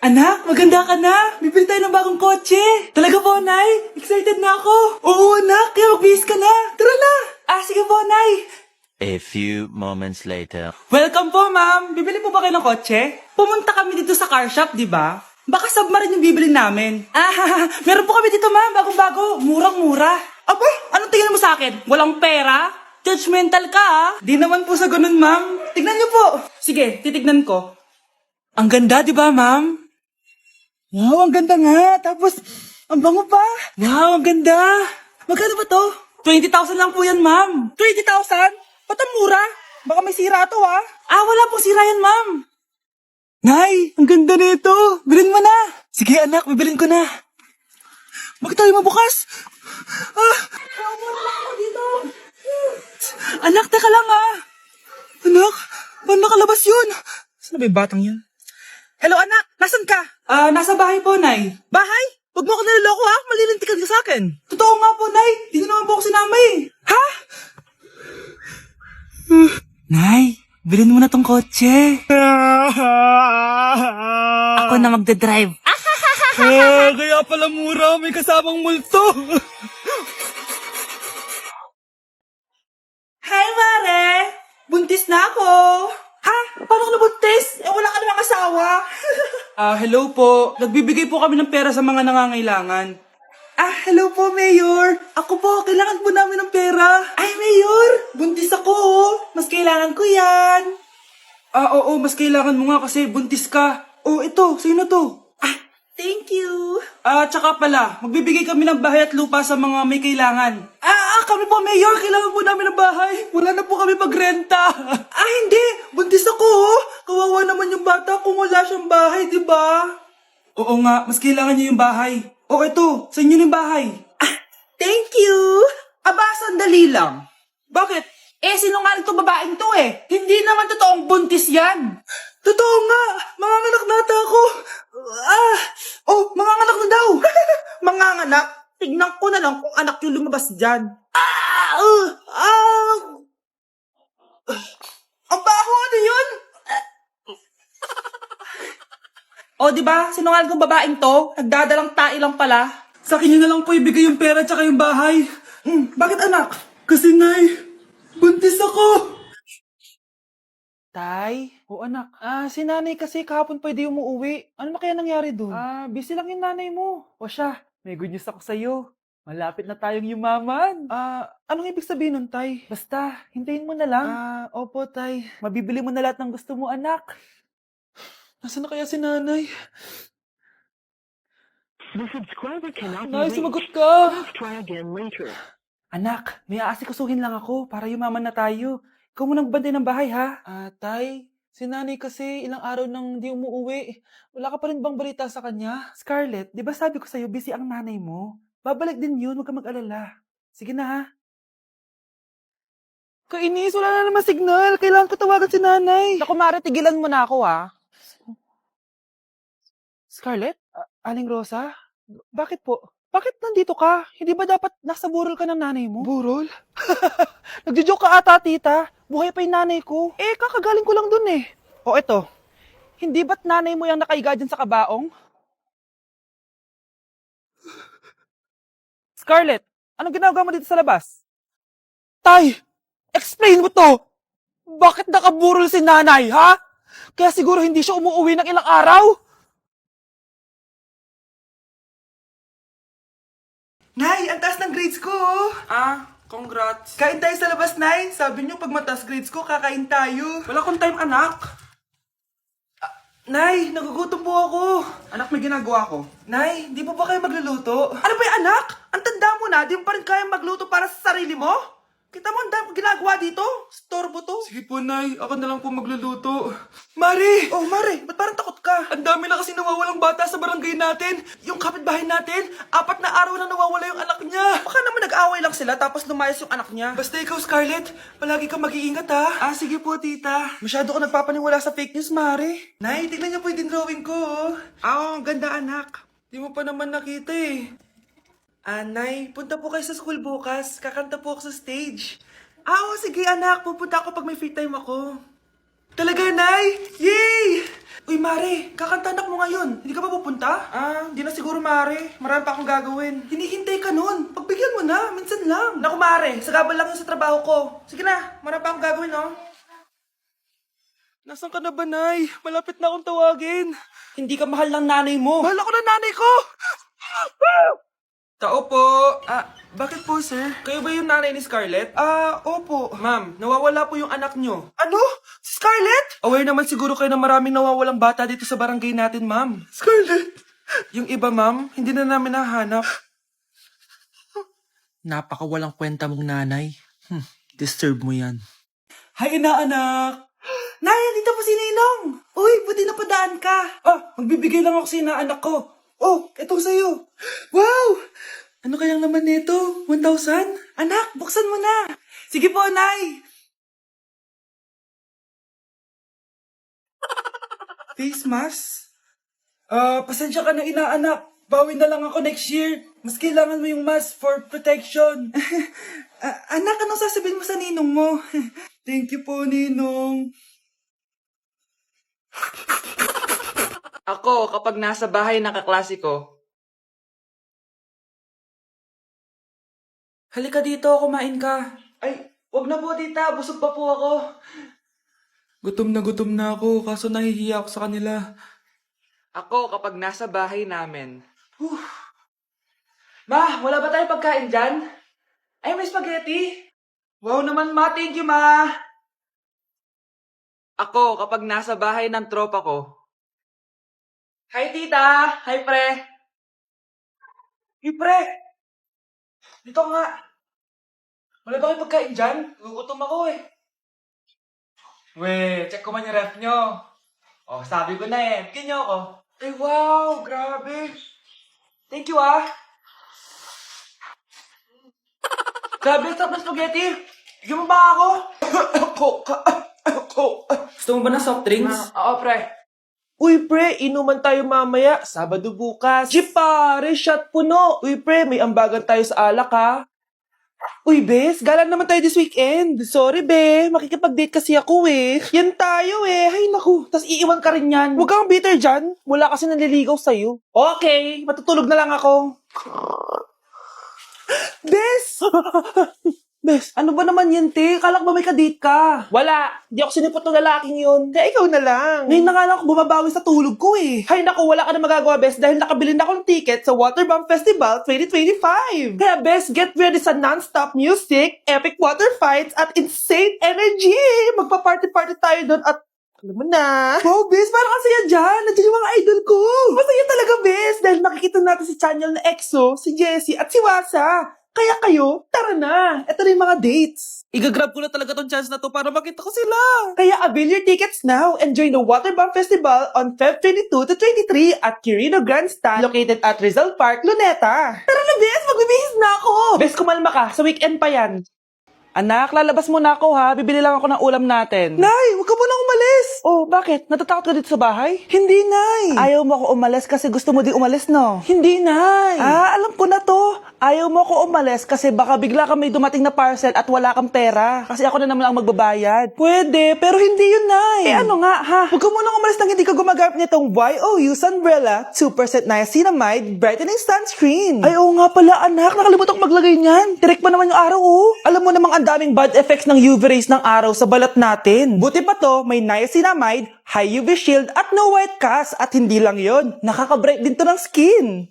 Anak, maganda ka na. Bibili tayo ng bagong kotse. Talaga po, Nay? Excited na ako. Oo, anak. Kaya magbihis ka na. Tara na. Sige po, Nay. A few moments later. Welcome po, ma'am. Bibili po ba kayo ng kotse? Pumunta kami dito sa car shop, di ba? Baka submarine yung bibili namin. Meron po kami dito, ma'am. Bagong-bago. Murang-mura. Aba, anong tingin mo sa akin? Walang pera? Judgmental ka, ah. Di naman po sa ganun, ma'am. Tignan niyo po. Sige, titignan ko. Ang ganda, di ba, ma'am? Wow, ang ganda nga. Tapos, ang bango pa. Wow, ang ganda. Magkano ba to? 20,000 lang po yan, ma'am. 20,000? Ba't ang mura? Baka may sira to, ah. Wala pong sira yan, ma'am. Nay, ang ganda nito. Bilhin mo na. Sige, anak, bibilin ko na. Bakit tayo mabukas? Dito. Anak, teka lang, ah. Anak, paano nakalabas yun? Saan ba yung batang yun? Hello, anak. Nasaan ka? Nasa bahay po, Nay. Bahay? Huwag mo ako niloloko, ha? Malilintikan ka sa akin. Totoo nga po, Nay. Di niyo naman po ako sinama, eh. Ha? Nay, bilhin mo na tong kotse. Ako na magdadrive. Kaya pala mura. May kasamang multo. Hi, Mare! Buntis na ako! Ha? Paano ka nabuntis? Wala ka namang asawa. Hello po. Nagbibigay po kami ng pera sa mga nangangailangan. Hello po, Mayor. Ako po, kailangan po namin ng pera. Ay, Mayor! Buntis ako, oh. Mas kailangan ko yan. Oo, mas kailangan mo nga kasi buntis ka. Ito, sino to? Thank you. Tsaka pala, magbibigay kami ng bahay at lupa sa mga may kailangan. Kami po, Mayor. Kailangan po namin ng bahay. Wala na po kami magrenta. Hindi. Buntis ako, oh. Kawawa naman yung bata kung wala siyang bahay, di ba? Oo nga, mas kailangan niyo yung bahay. Ito. Sa inyo yung bahay. Thank you. Sandali lang. Bakit? Sinungaling to babaeng to, eh. Hindi naman totoong buntis yan. Totoo nga. Manganganak na ata ako. Manganganak na daw. Manganganak? Tignan ko na lang kung anak yung lumabas dyan. Ang baho, ano yun? Di ba? Sinungaling kong babaeng to. Nagdadalang tae lang pala. Sa akin na lang po ibigay yung pera tsaka yung bahay. Bakit, anak? Kasi, Nay, buntis ako. Tay? Anak. Si nanay kasi kahapon pwede umuwi. Ano na kaya nangyari doon? Busy lang yung nanay mo. Siya, may good news ako sa'yo. Malapit na tayong yumaman. Anong ibig sabihin nun, Tay? Basta, hintayin mo na lang. Opo, Tay. Mabibili mo na lahat ng gusto mo, anak. Nasaan na kaya si nanay? The subscriber cannot Nay, be reached. sumagot ka. Please try again later. Anak, may aasikasuhin lang ako para yumaman na tayo. Ikaw munang bantay ng bahay, ha? Tay, si nanay kasi ilang araw nang di umuwi. Wala ka pa rin bang balita sa kanya? Scarlett, di ba sabi ko sa'yo, busy ang nanay mo? Babalik din yun, huwag ka mag-alala. Sige na, ha? Kainis, wala na naman signal. Kailangan ko tawagan si nanay. Naku, Mare, tigilan mo na ako, ha? Scarlett? Aling Rosa? Bakit po? Bakit nandito ka? Hindi ba dapat nasa burol ka ng nanay mo? Burol? Nagjo-joke ka ata, tita. Buhay pa yung nanay ko. Kakagaling ko lang dun, eh. Eto. Hindi ba't nanay mo yung nakaiga dyan sa kabaong? Scarlett, anong ginagawa mo dito sa labas? Tay, explain mo to! Bakit nakaburol si nanay, ha? Kaya siguro hindi siya umuwi ng ilang araw? Nay, ang taas ng grades ko, oh. Congrats. Kain tayo sa labas, Nay. Sabi niyo, pag mataas grades ko, kakain tayo. Wala akong time, anak. Nay, nagugutom po ako. Anak, may ginagawa ko. Nay, di po ba kayo magluluto? Ano ba yung anak? Ang tanda mo na, di mo pa rin kaya magluto para sa sarili mo? Kita mo ang dami kong ginagawa dito? Storbo to. Sige po, Nay. Ako na lang po magluluto. Mari! Mari, ba't parang takot ka? Ang dami na kasi nawawalang bata sa barangay natin. Yung kapitbahay natin, 4 na araw na nawawala yung anak niya. Baka naman nag-away lang sila tapos lumayas yung anak niya. Basta ikaw, Scarlett, palagi kang mag-iingat, ha? Sige po, tita. Masyado ko nagpapaniwala sa fake news, Mari. Nay, tignan niyo po yung drawing ko, oh. Ang ganda, anak. Di mo pa naman nakita, eh. Nay, punta po kayo sa school bukas. Kakanta po ako sa stage. Sige anak, pupunta ako pag may free time ako. Talaga, Nay? Yay! Uy, Mare, kakantanak mo ngayon. Hindi ka pa pupunta? Hindi na siguro, Mare. Marami pa akong gagawin. Hinihintay ka nun. Pagbigyan mo na, minsan lang. Naku, Mare, sagabal lang yun sa trabaho ko. Sige na, marami pa akong gagawin, no? Nasaan ka na ba, Nay? Malapit na akong tawagin. Hindi ka mahal ng nanay mo. Mahal ako ng nanay ko! Tao po. Bakit po, sir? Kayo ba yung nanay ni Scarlett? Opo. Ma'am, nawawala po yung anak nyo. Ano? Si Scarlett? Aware naman siguro kayo na maraming nawawalang bata dito sa barangay natin, ma'am. Scarlett? Yung iba, ma'am, hindi na namin nahanap. Napakawalang kwenta mong nanay. Disturb mo yan. Hi, inaanak! Nay, dito po si Ninong! Uy, buti napadaan ka! Magbibigay lang ako sa inaanak ko. Oh, eto sa'yo. Wow! Ano kayang naman nito? 1,000? Anak, buksan mo na. Sige po, Nay. Face mask? Pasensya ka na, inaanak. Bawi na lang ako next year. Mas kailangan mo yung mask for protection. Anak, anong sasabihin mo sa ninong mo? Thank you po, Ninong. Ako, kapag nasa bahay ng kaklase ko, halika dito, kumain ka. Ay, wag na po, tita. Busog pa po ako. Gutom na ako, kaso nahihiya ako sa kanila. Ako, kapag nasa bahay namin. Ma, wala ba tayong pagkain dyan? Ay, may spaghetti. Wow naman, ma. Thank you, ma. Ako, kapag nasa bahay ng tropa ko. Hi, tita. Hi, pre. Hey, pre. Dito nga. Wala ba kayong pagkain dyan? Gugutom ako eh. We, check ko man yung ref nyo. Oh, sabi ko na eh. Bigyan nyo ako. Ay, wow. Grabe. Thank you, ah. Grabe, sarap ng spaghetti. Bigyan mo ba ako? Gusto mo ba ng soft drinks? Oo, pre. Uy, pre, inuman tayo mamaya. Sabado bukas. Jeep, pare, shot puno. Uy, pre, may ambagan tayo sa alak, ha? Uy, bes, gala naman tayo this weekend. Sorry, be. Makikipag-date kasi ako, eh. Yan tayo, eh. Ay, naku. Tas iiwan ka rin yan. Huwag kang bitter dyan. Wala kasi naliligaw sa'yo. Okay, matutulog na lang ako. Bes! Bes, ano ba naman yan, te? Kala ko ba may kadate ka? Wala. Di ako sinipot ng lalaking yun. Kaya ikaw na lang. Ngayon na nga lang ako bumabawi sa tulog ko eh. Hay naku, wala ka na magagawa, Bes, dahil nakabili na ako ng ticket sa Waterbomb Festival 2025. Kaya, Bes, get ready sa non-stop music, epic water fights, at insane energy. Magpa-party-party tayo doon at alam mo na. Wow, Bes, parang kasaya dyan. Nandiyan yung mga idol ko. Masaya talaga, Bes, dahil makikita natin si Channel na EXO, si Jessie, at si Wasa. Kaya kayo, tara na. Ito na yung mga dates. Igagrab ko na talaga tong chance na to para makita ko sila. Kaya avail your tickets now and join the Waterbomb Festival on Feb 22 to 23 at Quirino Grandstand located at Rizal Park, Luneta. Tara na, Bes! Magbibihis na ako! Bes, kumalma ka. Sa weekend pa yan. Anak, lalabas muna ako ha. Bibili lang ako ng ulam natin. Nay, huwag ka munang umalis. Oh, bakit? Natatakot ka dito sa bahay? Hindi, Nay. Ayaw mo ako umalis kasi gusto mo di umalis, no? Hindi, Nay. Alam ko na to. Ayaw mo ako umalis kasi baka bigla ka may dumating na parcel at wala kang pera. Kasi ako na naman ang magbabayad. Pwede, pero hindi yun, Nay. Ano nga, ha? Huwag ka munang umalis nang hindi ka gumagamit nitong YOU Sunbrella 2% Niacinamide Brightening Sunscreen. Ay, oo nga pala, anak. Nakalimutan ko maglagay niyan. Direct pa naman yung araw, oh. Alam mo namang ang daming bad effects ng UV rays ng araw sa balat natin. Buti pa to, may niacinamide, high UV shield, at no white cast. At hindi lang yon, nakaka-bright din to ng skin.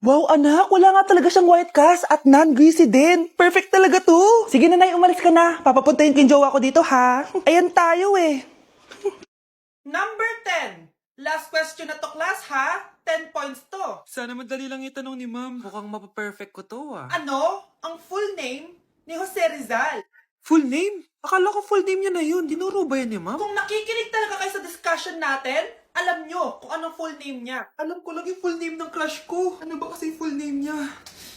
Wow, anak, wala nga talaga siyang white cast at non-greasy din. Perfect talaga to. Sige na, Nay, umalis ka na. Papapuntahin ko yung jowa ko dito, ha? Ayan tayo, eh. Number 10. Last question na to, class, ha? 10 points to. Sana madali lang itanong ni ma'am. Mukhang mapaperfect ko to, ah. Ano? Ang full name ni Jose Rizal. Full name? Akala ko full name niya na yun. Dinuro ba yan ni ma'am? Kung nakikinig talaga kayo sa discussion natin, alam nyo kung anong full name niya. Alam ko lang yung full name ng crush ko. Ano ba kasi full name niya?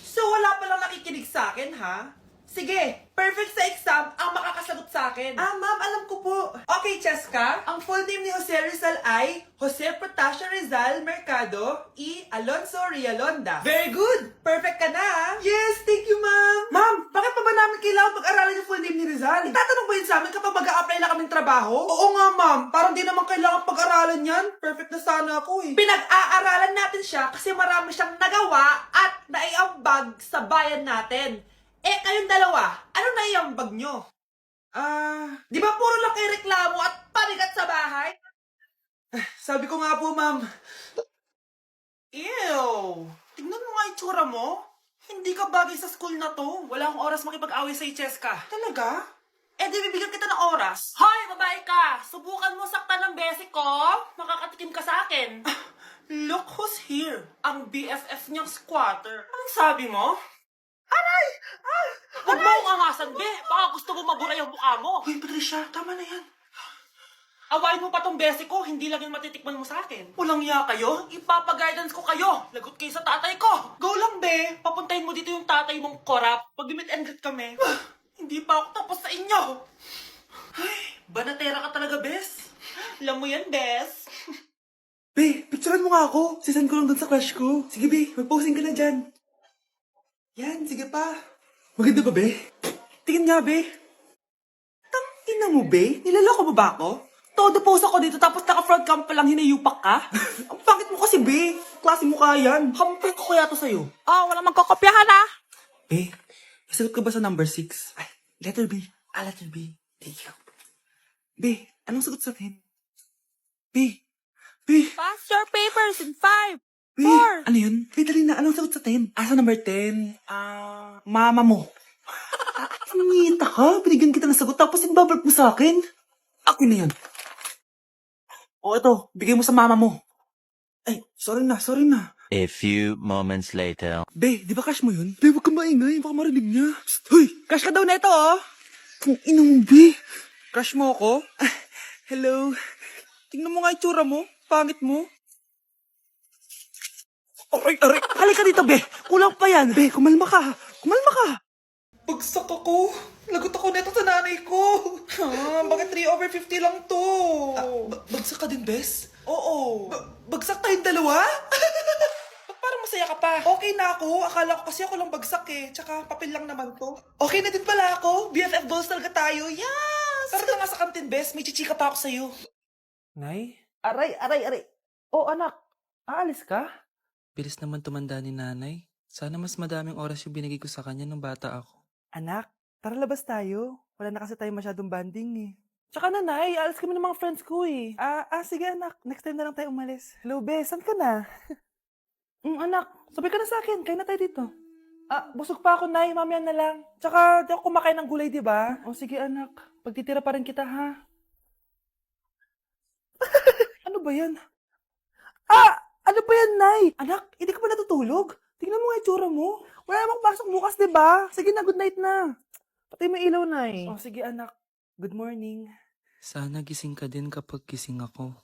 So wala palang nakikinig sa akin, ha? Sige, perfect sa exam ang makakasagot sa akin. Ah, ma'am, alam ko po. Okay, Cheska, ang full name ni Jose Rizal ay Jose Protasio Rizal Mercado E. Alonso Rialonda. Very good! Perfect ka na, Yes, thank you, ma'am. Ma'am, bakit pa ba namin kailangan pag-aralan yung full name ni Rizal? Itatanong ba yun sa amin kapag mag-a-apply na kaming trabaho? Oo nga, ma'am. Parang di naman kailangan pag-aralan yan. Perfect na sana ako eh. Pinag-aaralan natin siya kasi marami siyang nagawa at naiambag sa bayan natin. Eh, kayong dalawa, ano naiambag nyo? Di ba puro lang kayo reklamo at panigat sa bahay? Sabi ko nga po, ma'am. Ew! Tingnan mo nga yung tsura mo. Hindi ka bagay sa school na to. Wala akong oras makipag-away sa Cheska. Talaga? Eh, di bibigyan kita ng oras. Hoy, babae ka! Subukan mo saktan ng basic ko. Makakatikim ka sa akin. Look who's here. Ang BFF niyang squatter. Anong sabi mo? Aray! Huwag mo akong angasan, be. Baka gusto mo mabura yung mukha mo. Uy, Patricia, tama na yan. Awayin mo pa tong besi ko, hindi lang yung matitikman mo sa akin. Walang iya kayo, ipapag-guidance ko kayo. Lagot kayo sa tatay ko. Go lang, be. Papuntahin mo dito yung tatay mong korap. Pag-meet and greet kami. Hindi pa ako tapos sa inyo. Ay, banatera ka talaga, bes. Alam mo yan, bes. Be, picturean mo nga ako. Sisend ko lang dun sa crush ko. Sige, be, mag-posing ka na dyan. Yan, sige pa. Maganda ba, be? Tingin nga, be. Tangina mo, be? Nilaloko mo ba ako? Todo post ako dito tapos naka-front cam pa lang hinayupak ka? Ang pangit mo kasi, be. Klase mo kaya yan. Hampir ko kaya to sa'yo. Oh, wala magkokopyahan ha. Be, nasagot ka ba sa number 6? Ay, letter B. Letter B. Thank you. Be, anong sagot sa 10? B. Pass your papers in 5. Be, ano yun? Be, dali na. Anong sagot sa 10? Sa number 10? Mama mo. Nangita ka? Binigyan kita ng sagot tapos ibabalik mo sa akin? Ako na yan. O, ito. Bigay mo sa mama mo. Ay, sorry na. A few moments later. Be, di ba cash mo yun? Be, huwag kang maingay. Baka marinig niya. Psst, hoy! Cash ka daw na ito, oh! Kung ina mo, Be. Cash mo ako? Hello. Tingnan mo nga yung tsura mo. Pangit mo. Aray! Halika dito, Be. Kulang pa yan. Be, kumalma ka. Bagsak ako. Lagot ako neto sa nanay ko. Bakit 3/50 lang to? Bagsak ka din, Bes? Oo. Bagsak tayong dalawa? Ba't parang masaya ka pa? Okay na ako. Akala ko kasi ako lang bagsak eh. Tsaka papel lang naman to. Okay na din pala ako. BFF goals talaga tayo. Yes! Tara na nga sa kantin, Bes. May chichika pa ako sa'yo. Nay? Aray. Oh, anak. Aalis ka? Bilis naman tumanda ni nanay. Sana mas madaming oras yung binigay ko sa kanya nung bata ako. Anak, tara labas tayo. Wala na kasi tayo masyadong banding eh. Tsaka nanay, aalis kami ng mga friends ko eh. Sige anak, next time na lang tayo umalis. Hello, Be, saan ka na? Anak, sabay ka na sa akin, kain na tayo dito. Busog pa ako, nay, mamaya na lang. Tsaka, di ako kumakain ng gulay, di ba? O sige anak, pagtitira pa rin kita ha. Ano ba yan? Ano ba yan, nay? Anak, hindi ka ba natutulog? Tingnan mo nga yung tsura mo. Wala namang pasok bukas, di ba? Sige na, good night na. Patay mo ilaw, nay. O sige anak, good morning. Sana gising ka din kapag gising ako.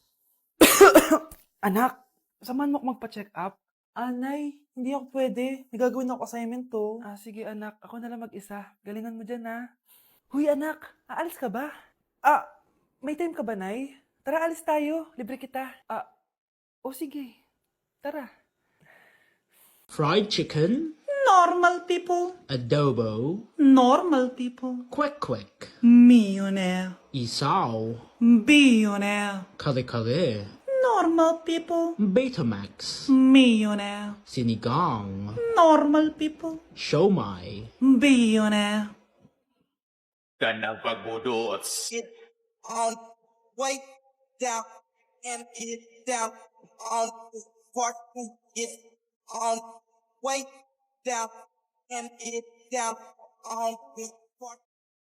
Anak, samahan mo ako magpa-check up. Nay, hindi ako pwede. May gagawin ako assignment to. Sige anak, ako na lang mag-isa. Galingan mo dyan ha. Huy anak, aalis ka ba? May time ka ba, nay? Tara, alis tayo. Libre kita. Sige. Tara. Fried chicken, Normal people. adobo, Normal people. quack, Millionaire. isaw, Billionaire. kare, Normal people. Betamax, Millionaire. sinigang, Normal people. siomai, Billionaire. Ganang pagbuduot. Get on, way down, and get down on the part. Get on, way down, and get down on the part.